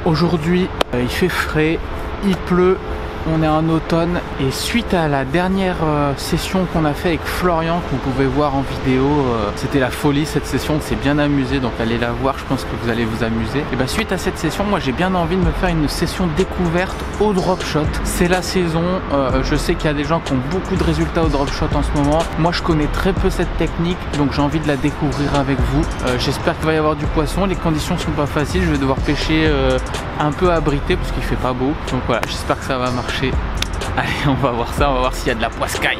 Aujourd'hui, il fait frais, il pleut, on est en automne et suite à la dernière session qu'on a fait avec Florian, que vous pouvez voir en vidéo, c'était la folie cette session, on s'est bien amusé, donc allez la voir, je pense que vous allez vous amuser. Et bah suite à cette session, moi j'ai bien envie de me faire une session découverte au drop shot. C'est la saison, je sais qu'il y a des gens qui ont beaucoup de résultats au drop shot en ce moment. Moi je connais très peu cette technique, donc j'ai envie de la découvrir avec vous. J'espère qu'il va y avoir du poisson, les conditions sont pas faciles, je vais devoir pêcher un peu abrité parce qu'il fait pas beau. Donc voilà, j'espère que ça va marcher. Allez, on va voir ça, on va voir s'il y a de la poiscaille.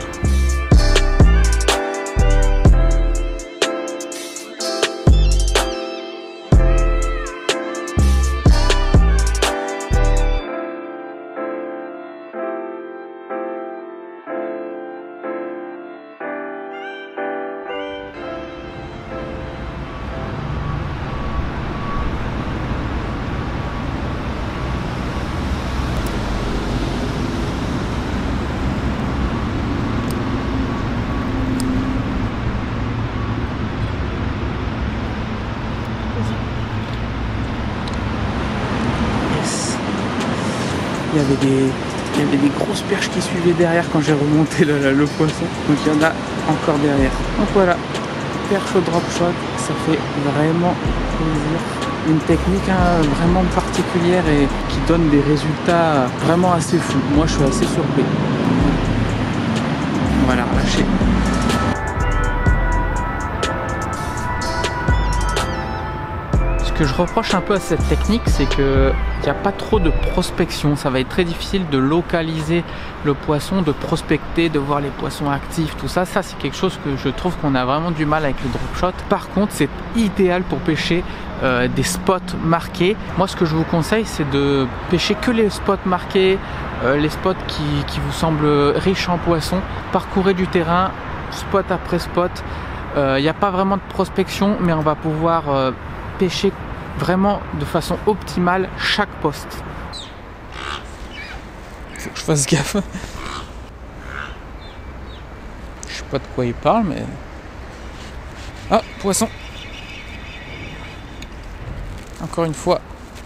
Il y avait des grosses perches qui suivaient derrière quand j'ai remonté le poisson. Donc il y en a encore derrière. Donc voilà, perche au drop shot, ça fait vraiment plaisir. Une technique vraiment particulière et qui donne des résultats vraiment assez fous. Moi je suis assez surpris. Voilà, relâché. Ce que je reproche un peu à cette technique, c'est qu'il n'y a pas trop de prospection. Ça va être très difficile de localiser le poisson, de prospecter, de voir les poissons actifs, tout ça. Ça, c'est quelque chose que je trouve qu'on a vraiment du mal avec le drop shot. Par contre, c'est idéal pour pêcher des spots marqués. Moi, ce que je vous conseille, c'est de pêcher que les spots marqués, les spots qui vous semblent riches en poissons. Parcourez du terrain, spot après spot. Il n'y a pas vraiment de prospection, mais on va pouvoir pêcher vraiment de façon optimale chaque poste. Faut que je fasse gaffe. Je sais pas de quoi il parle, mais... Ah, poisson. Encore une fois,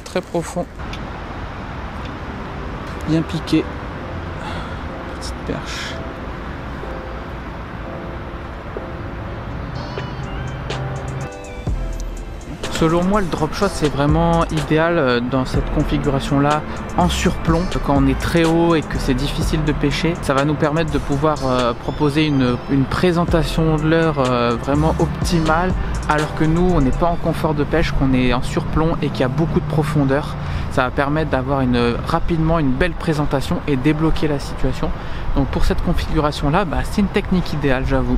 très profond. Bien piqué. Petite perche. Selon moi, le drop shot c'est vraiment idéal dans cette configuration là en surplomb. Quand on est très haut et que c'est difficile de pêcher, ça va nous permettre de pouvoir proposer une présentation de leurre vraiment optimale, alors que nous on n'est pas en confort de pêche, qu'on est en surplomb et qu'il y a beaucoup de profondeur. Ça va permettre d'avoir rapidement une belle présentation et débloquer la situation. Donc pour cette configuration là, c'est une technique idéale, j'avoue.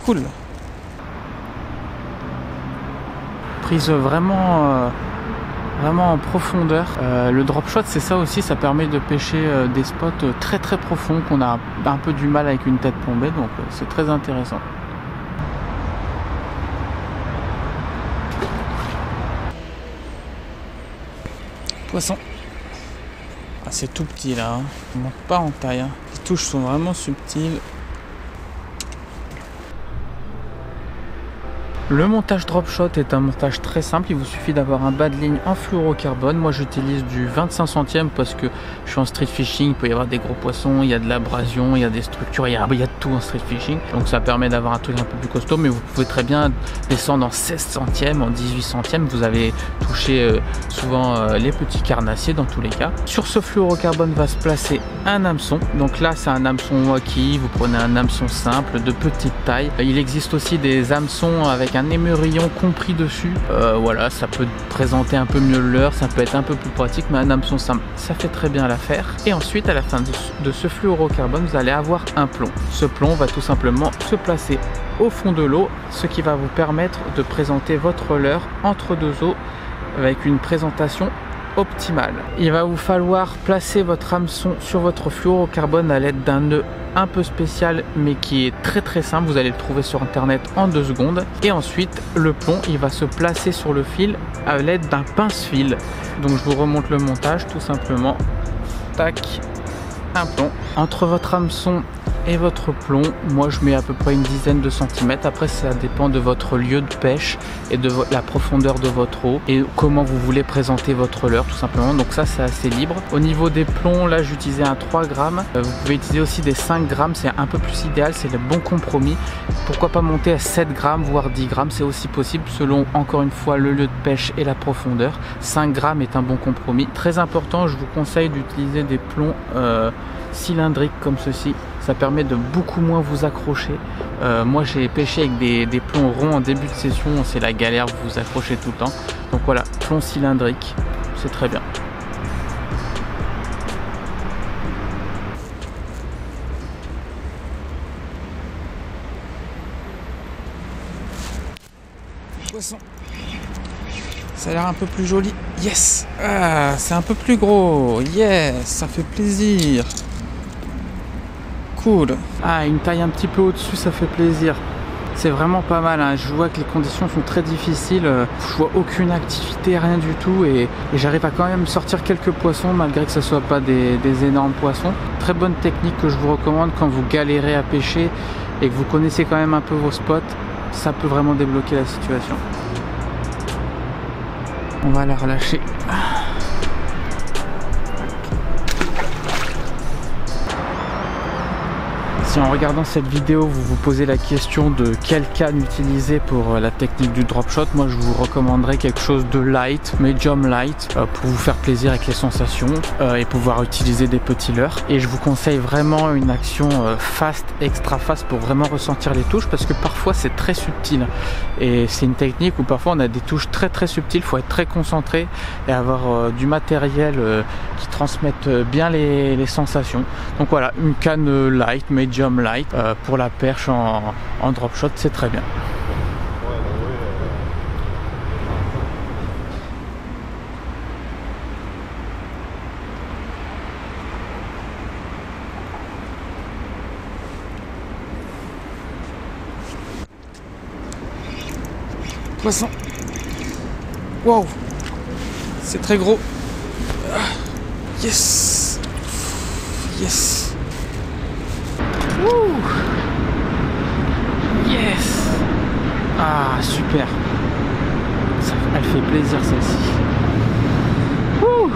Cool. Prise vraiment en profondeur. Le drop shot c'est ça aussi, ça permet de pêcher des spots très très profonds qu'on a un peu du mal avec une tête plombée, donc c'est très intéressant. Poisson. Ah, c'est tout petit là, hein. Il monte pas en taille, hein. Les touches sont vraiment subtiles. Le montage drop shot est un montage très simple, il vous suffit d'avoir un bas de ligne en fluorocarbone. Moi j'utilise du 25 centièmes parce que je suis en street fishing, il peut y avoir des gros poissons, il y a de l'abrasion, il y a des structures, il y a tout en street fishing. Donc ça permet d'avoir un truc un peu plus costaud, mais vous pouvez très bien descendre en 16 centièmes, en 18 centièmes. Vous avez touché souvent les petits carnassiers dans tous les cas. Sur ce fluorocarbone va se placer un hameçon. Donc là c'est un hameçon waki, vous prenez un hameçon simple de petite taille. Il existe aussi des hameçons avec un émerillon compris dessus. Voilà, ça peut présenter un peu mieux le leurre, ça peut être un peu plus pratique, mais un hameçon simple, ça fait très bien l'affaire. Et ensuite, à la fin de ce fluorocarbone, vous allez avoir un plomb. Ce plomb va tout simplement se placer au fond de l'eau, ce qui va vous permettre de présenter votre leurre entre deux eaux avec une présentation optimale. Il va vous falloir placer votre hameçon sur votre fluorocarbone à l'aide d'un nœud un peu spécial mais qui est très simple. Vous allez le trouver sur internet en 2 secondes. Et ensuite le plomb il va se placer sur le fil à l'aide d'un pince-fil. Donc je vous remonte le montage tout simplement. Tac, un plomb. Entre votre hameçon et votre plomb, moi je mets à peu près une dizaine de centimètres. Après ça dépend de votre lieu de pêche et de la profondeur de votre eau et comment vous voulez présenter votre leurre tout simplement. Donc ça c'est assez libre. Au niveau des plombs, là j'utilisais un 3 grammes. Vous pouvez utiliser aussi des 5 grammes, c'est un peu plus idéal, c'est le bon compromis. Pourquoi pas monter à 7 grammes voire 10 grammes, c'est aussi possible selon encore une fois le lieu de pêche et la profondeur. 5 grammes est un bon compromis. Très important, je vous conseille d'utiliser des plombs cylindriques comme ceci. Ça permet de beaucoup moins vous accrocher. Moi j'ai pêché avec des plombs ronds en début de session, c'est la galère, vous vous accrochez tout le temps. Donc voilà, plomb cylindrique, c'est très bien. Poisson. Ça a l'air un peu plus joli. Yes. Ah, c'est un peu plus gros. Yes, ça fait plaisir. Cool. Ah, une taille un petit peu au-dessus, ça fait plaisir. C'est vraiment pas mal, hein. Je vois que les conditions sont très difficiles. Je vois aucune activité, rien du tout. Et j'arrive à quand même sortir quelques poissons malgré que ce ne soit pas des énormes poissons. Très bonne technique que je vous recommande quand vous galérez à pêcher et que vous connaissez quand même un peu vos spots. Ça peut vraiment débloquer la situation. On va la relâcher. Si en regardant cette vidéo vous vous posez la question de quelle canne utiliser pour la technique du drop shot, moi je vous recommanderais quelque chose de light, medium light, pour vous faire plaisir avec les sensations et pouvoir utiliser des petits leurres. Et je vous conseille vraiment une action fast, extra fast pour vraiment ressentir les touches parce que parfois c'est très subtil et c'est une technique où parfois on a des touches très subtiles, il faut être très concentré et avoir du matériel qui transmette bien les sensations. Donc voilà, une canne light, medium light pour la perche en drop shot, c'est très bien. Poisson. Wow, c'est très gros. Yes. Yes. Wouh. Yes. Ah, super. Ça, elle fait plaisir celle-ci. Wouh.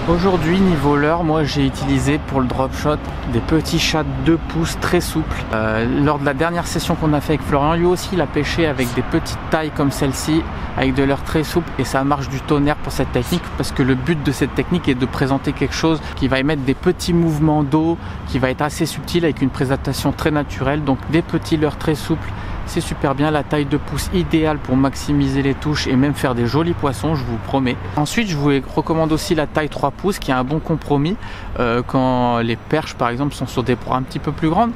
Aujourd'hui, niveau leurre, moi j'ai utilisé pour le drop shot des petits chats de 2 pouces très souples. Lors de la dernière session qu'on a fait avec Florian, lui aussi il a pêché avec des petites tailles comme celle-ci, avec de leurre très souple, et ça marche du tonnerre pour cette technique parce que le but de cette technique est de présenter quelque chose qui va émettre des petits mouvements d'eau, qui va être assez subtil avec une présentation très naturelle. Donc des petits leurres très souples, c'est super bien. La taille 2 pouces idéale pour maximiser les touches et même faire des jolis poissons, je vous promets. Ensuite, je vous recommande aussi la taille 3 pouces qui est un bon compromis quand les perches par exemple sont sur des proies un petit peu plus grandes.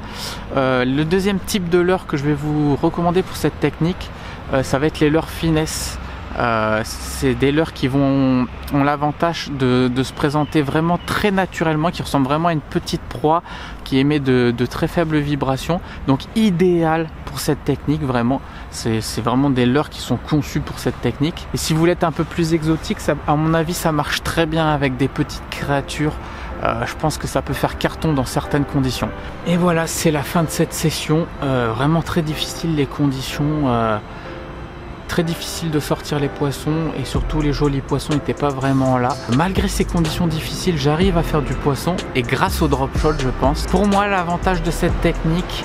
Le deuxième type de leurre que je vais vous recommander pour cette technique, ça va être les leurres finesse. C'est des leurres qui ont l'avantage de se présenter vraiment très naturellement, qui ressemblent vraiment à une petite proie qui émet de très faibles vibrations, donc idéal pour cette technique. Vraiment, c'est vraiment des leurres qui sont conçus pour cette technique. Et si vous voulez être un peu plus exotique, ça, à mon avis ça marche très bien avec des petites créatures. Je pense que ça peut faire carton dans certaines conditions. Et voilà, c'est la fin de cette session. Vraiment très difficile les conditions. Très difficile de sortir les poissons et surtout les jolis poissons n'étaient pas vraiment là. Malgré ces conditions difficiles, j'arrive à faire du poisson et grâce au drop shot, je pense. Pour moi, l'avantage de cette technique,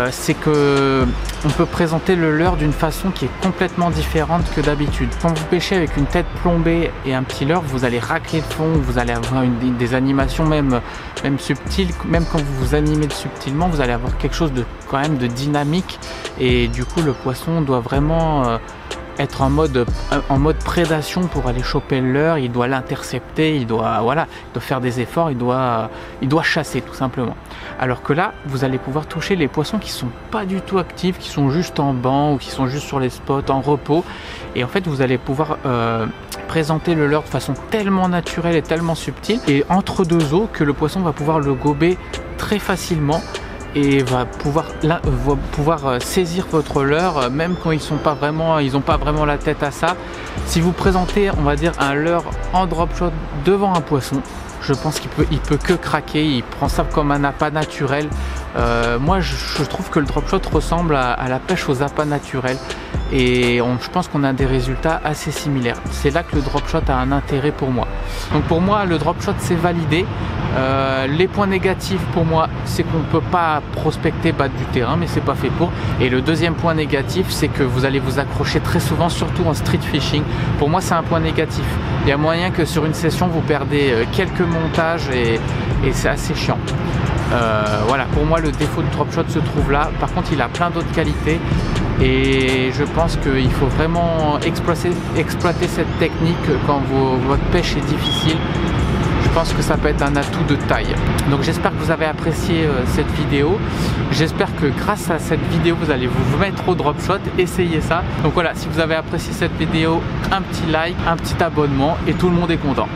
c'est que on peut présenter le leurre d'une façon qui est complètement différente que d'habitude. Quand vous pêchez avec une tête plombée et un petit leurre, vous allez racler le fond, vous allez avoir des animations même subtiles. Même quand vous vous animez subtilement, vous allez avoir quelque chose de quand même de dynamique et du coup le poisson doit vraiment être en mode prédation pour aller choper le leurre, il doit l'intercepter, il doit faire des efforts, il doit chasser tout simplement. Alors que là, vous allez pouvoir toucher les poissons qui sont pas du tout actifs, qui sont juste en banc ou qui sont juste sur les spots en repos. Et en fait, vous allez pouvoir présenter le leurre de façon tellement naturelle et tellement subtile et entre deux eaux que le poisson va pouvoir le gober très facilement et va pouvoir saisir votre leurre même quand ils n'ont pas vraiment la tête à ça. Si vous présentez, on va dire, un leurre en drop shot devant un poisson, je pense qu'il peut que craquer, il prend ça comme un appât naturel. Moi je trouve que le drop shot ressemble à la pêche aux appâts naturels et je pense qu'on a des résultats assez similaires. C'est là que le drop shot a un intérêt pour moi. Donc pour moi le drop shot c'est validé. Les points négatifs pour moi c'est qu'on ne peut pas prospecter bas du terrain, mais c'est pas fait pour. Et le deuxième point négatif c'est que vous allez vous accrocher très souvent, surtout en street fishing. Pour moi c'est un point négatif. Il y a moyen que sur une session vous perdez quelques montages et c'est assez chiant. Voilà, pour moi le défaut de drop shot se trouve là. Par contre il a plein d'autres qualités et je pense qu'il faut vraiment exploiter cette technique quand votre pêche est difficile. Je pense que ça peut être un atout de taille. Donc j'espère que vous avez apprécié cette vidéo. J'espère que grâce à cette vidéo vous allez vous mettre au drop shot, essayez ça. Donc voilà, si vous avez apprécié cette vidéo, un petit like, un petit abonnement et tout le monde est content.